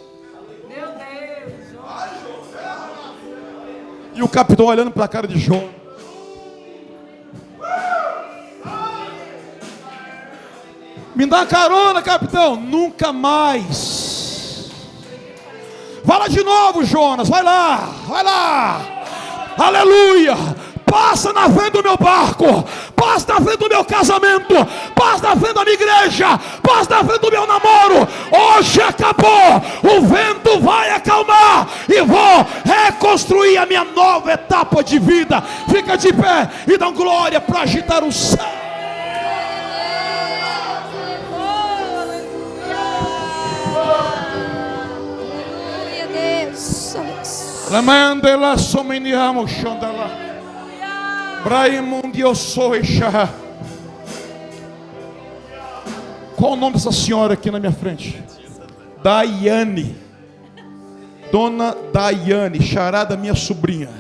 Meu Deus. E o capitão olhando para a cara de Jonas. Me dá carona, capitão. Nunca mais. Vai lá de novo, Jonas. Vai lá. Vai lá. Aleluia. Passa na frente do meu barco. Passa na frente do meu casamento. Passa na frente da minha igreja. Passa na frente do meu namoro. Hoje acabou. O vento vai acalmar. E vou reconstruir a minha nova etapa de vida. Fica de pé e dá glória para agitar o céu. Lamandela someniamo chandala. Braimundi osoisha. Qual o nome dessa senhora aqui na minha frente? Daiane. Dona Daiane, charada minha sobrinha.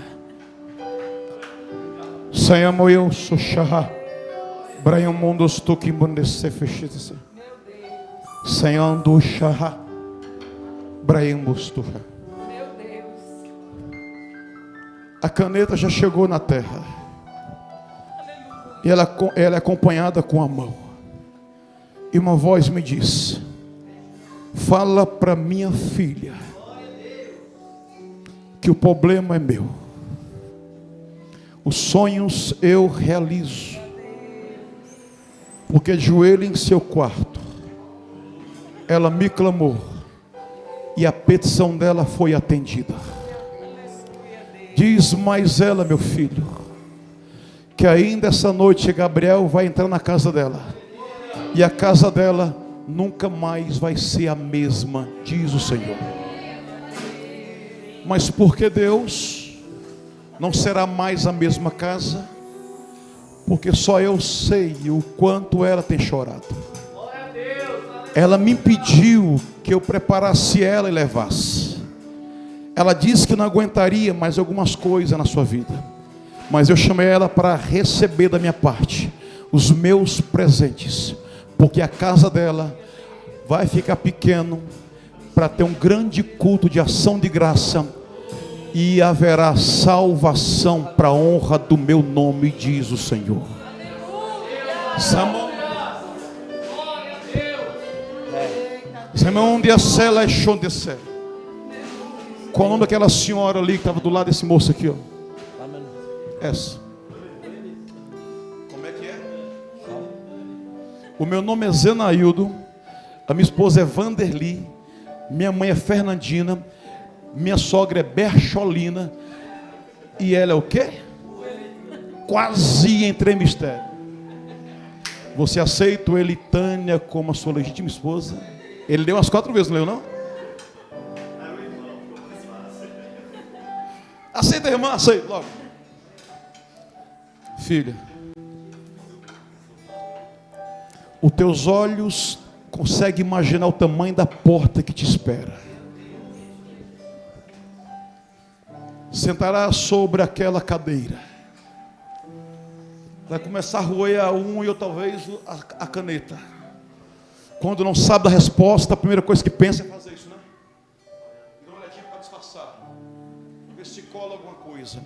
Sayamo eu sou charra. Braimundo stuki bundese fechise. Sayando charra. Braimustuha. A caneta já chegou na terra. E ela é acompanhada com a mão. E uma voz me diz: fala para minha filha que o problema é meu. Os sonhos eu realizo. Porque de joelho em seu quarto ela me clamou. E a petição dela foi atendida. Diz mais ela, meu filho, que ainda essa noite Gabriel vai entrar na casa dela. E a casa dela nunca mais vai ser a mesma, diz o Senhor. Mas porque Deus Não será mais a mesma casa, porque só eu sei o quanto ela tem chorado. Ela me impediu que eu preparasse ela e levasse. Ela disse que não aguentaria mais algumas coisas na sua vida, mas eu chamei ela para receber da minha parte os meus presentes, porque a casa dela vai ficar pequeno para ter um grande culto de ação de graça, e haverá salvação para a honra do meu nome, diz o Senhor. Qual o nome daquela senhora ali que estava do lado desse moço aqui, ó? Essa. Como é que é? O meu nome é Zenaildo, a minha esposa é Vanderli, minha mãe é Fernandina, minha sogra é Bercholina, e ela é o quê? Quase entrei em mistério. Você aceita o Elitânia como a sua legítima esposa? Ele leu umas 4 vezes, não leu não? Aceita, irmã, aceita logo. Filha, os teus olhos conseguem imaginar o tamanho da porta que te espera. Sentará sobre aquela cadeira. Vai começar a roer a unha ou talvez a caneta. Quando não sabe da resposta, a primeira coisa que pensa é fazer isso, né? Dá uma olhadinha para disfarçar. Ver se cola alguma coisa.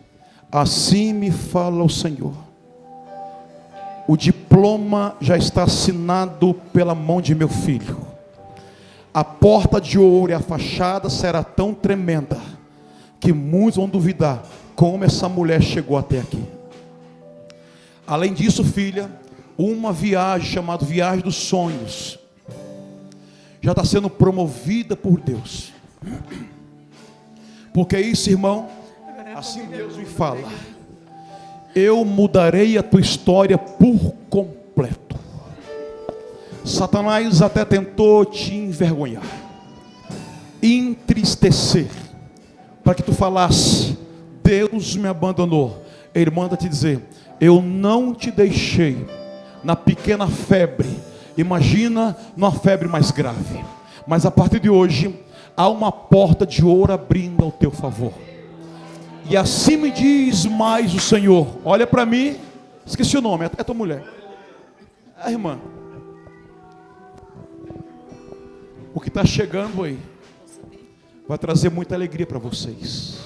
Assim me fala o Senhor. O diploma já está assinado pela mão de meu filho. A porta de ouro e a fachada será tão tremenda que muitos vão duvidar como essa mulher chegou até aqui. Além disso, filha, uma viagem chamada Viagem dos Sonhos já está sendo promovida por Deus. Porque isso, irmão, assim Deus me fala: eu mudarei a tua história por completo. Satanás até tentou te envergonhar, entristecer, para que tu falasse: Deus me abandonou. Ele manda te dizer: eu não te deixei na pequena febre. Imagina numa febre mais grave. Mas a partir de hoje há uma porta de ouro abrindo ao teu favor. E assim me diz mais o Senhor. Olha para mim. Esqueci o nome, é tua mulher, a irmã. O que está chegando aí vai trazer muita alegria para vocês.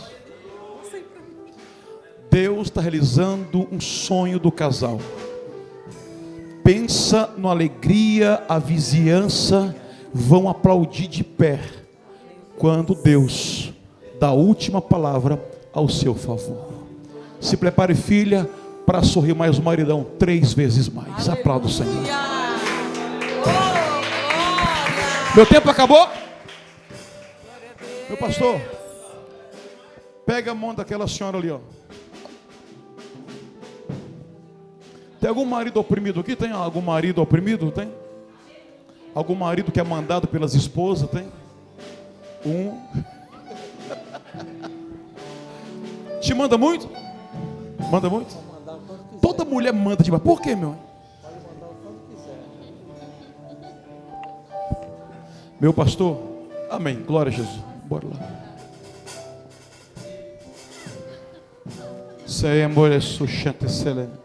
Deus está realizando um sonho do casal. Pensa na alegria, a vizinhança vão aplaudir de pé quando Deus dá a última palavra ao seu favor. Se prepare, filha, para sorrir mais o maridão 3 vezes mais. Aplauda o Senhor. Meu tempo acabou? Meu pastor, pega a mão daquela senhora ali, ó. Tem algum marido oprimido aqui? Tem algum marido oprimido? Tem? Algum marido que é mandado pelas esposas? Tem? Te manda muito? Manda muito? Toda mulher manda demais. Por quê, meu? Meu pastor, amém, glória a Jesus. Bora lá. Sei amor é suchante selene.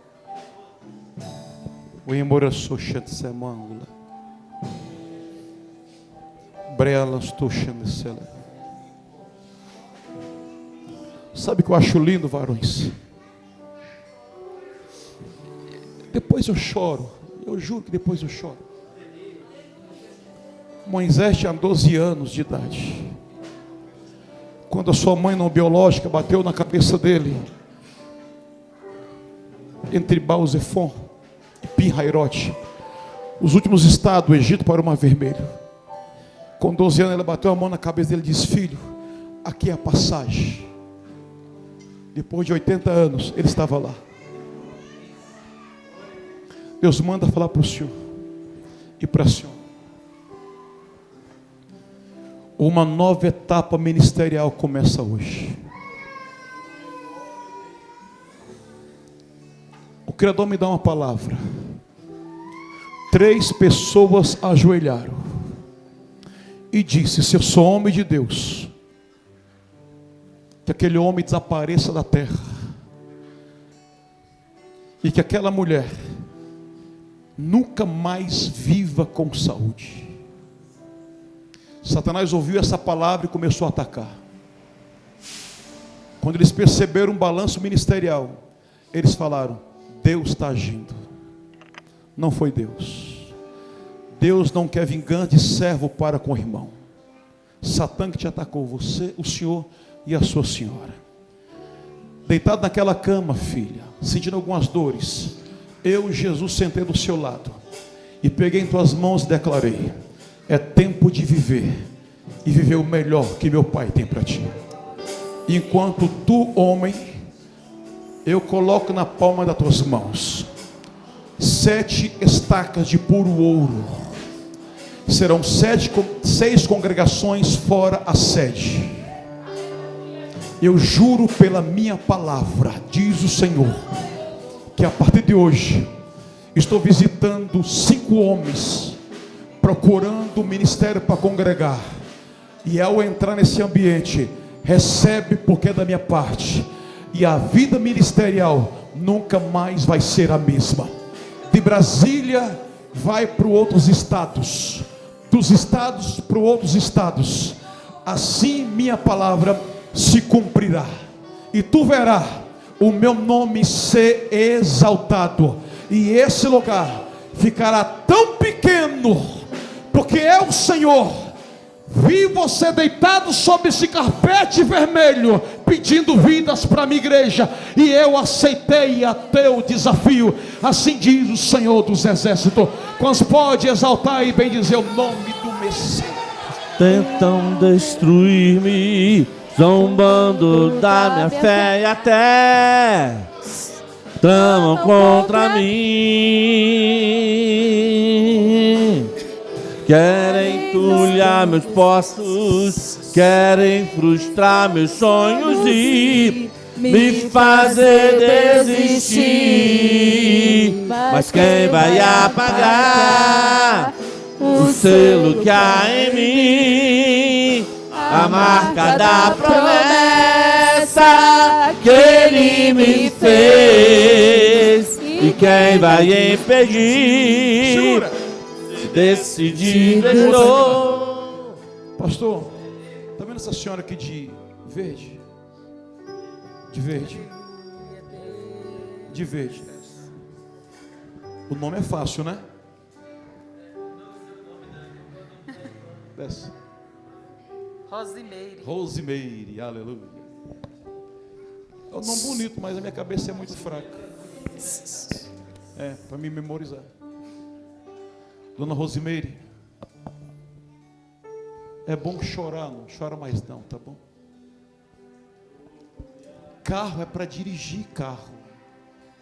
O amor é suchante semangula. Brelas tuchante selene. Sabe o que eu acho lindo, varões? Depois eu choro. Eu juro que depois eu choro. Moisés tinha 12 anos de idade quando a sua mãe não biológica bateu na cabeça dele entre Baal-Zephon e Pi-Hairote, os últimos estados do Egito para o Mar Vermelho. Com 12 anos ela bateu a mão na cabeça dele e disse: filho, aqui é a passagem. Depois de 80 anos ele estava lá. Deus manda falar para o senhor e para a senhora: uma nova etapa ministerial começa hoje. Criador me dá uma palavra. 3 pessoas ajoelharam e disse: se eu sou homem de Deus, que aquele homem desapareça da terra, e que aquela mulher nunca mais viva com saúde. Satanás ouviu essa palavra e começou a atacar. Quando eles perceberam um balanço ministerial, eles falaram: Deus está agindo. Não foi Deus. Deus não quer vingança de servo para com o irmão. Satã que te atacou, você, o senhor e a sua senhora. Deitado naquela cama, filha, sentindo algumas dores, eu, Jesus, sentei do seu lado e peguei em tuas mãos e declarei: é tempo de viver e viver o melhor que meu Pai tem para ti. Enquanto tu, homem, eu coloco na palma das tuas mãos 7 estacas de puro ouro. Serão 6 congregações fora a sede. Eu juro pela minha palavra, diz o Senhor, que a partir de hoje estou visitando 5 homens, procurando um ministério para congregar. E ao entrar nesse ambiente, recebe porque é da minha parte. E a vida ministerial nunca mais vai ser a mesma. De Brasília vai para outros estados, dos estados para outros estados. Assim minha palavra se cumprirá, e tu verás o meu nome ser exaltado, e esse lugar ficará tão pequeno, porque é o Senhor. Vi você deitado sobre esse carpete vermelho, pedindo vidas para a minha igreja, e eu aceitei a teu desafio. Assim diz o Senhor dos Exércitos. Quantos pode exaltar e bendizer o nome do Messias? Tentam destruir-me, zombando da minha fé, e até tramam contra mim. Querem entulhar meus postos, querem frustrar meus sonhos e me fazer desistir. Mas quem vai apagar o selo que há em mim, a marca da promessa que Ele me fez? E quem vai impedir? Decidi, deixou. Pastor, está vendo essa senhora aqui de verde? De verde. De verde. O nome é fácil, né? Desce. Rosimeire. Rosimeire, aleluia. É um nome bonito, mas a minha cabeça é muito fraca. É, para me memorizar. Dona Rosimeire, é bom chorar, não chora mais não, tá bom? Carro é para dirigir carro,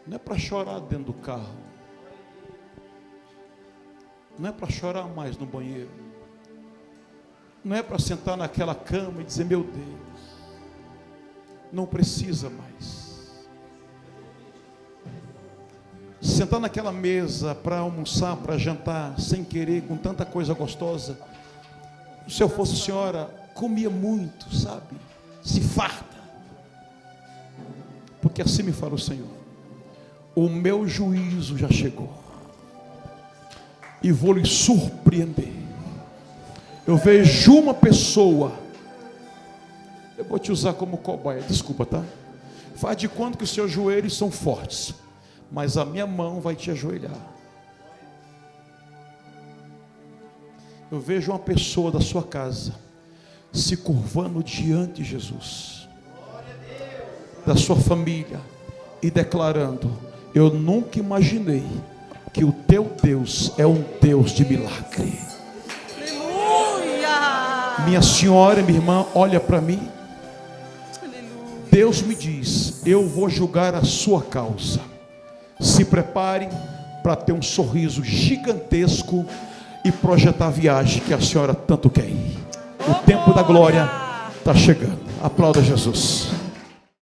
não é para chorar dentro do carro, não é para chorar mais no banheiro, não é para sentar naquela cama e dizer: meu Deus, não precisa mais. Sentar naquela mesa para almoçar, para jantar, sem querer, com tanta coisa gostosa. Se eu fosse senhora, comia muito, sabe? Se farta. Porque assim me fala o Senhor: o meu juízo já chegou, e vou lhe surpreender. Eu vejo uma pessoa, eu vou te usar como cobaia, desculpa, tá? Faz de conta que os seus joelhos são fortes, mas a minha mão vai te ajoelhar. Eu vejo uma pessoa da sua casa se curvando diante de Jesus, da sua família, e declarando: eu nunca imaginei que o teu Deus é um Deus de milagre. Aleluia! Minha senhora, minha irmã, olha para mim. Aleluia. Deus me diz: eu vou julgar a sua causa. Se preparem para ter um sorriso gigantesco e projetar a viagem que a senhora tanto quer ir. O tempo da glória está chegando. Aplauda Jesus.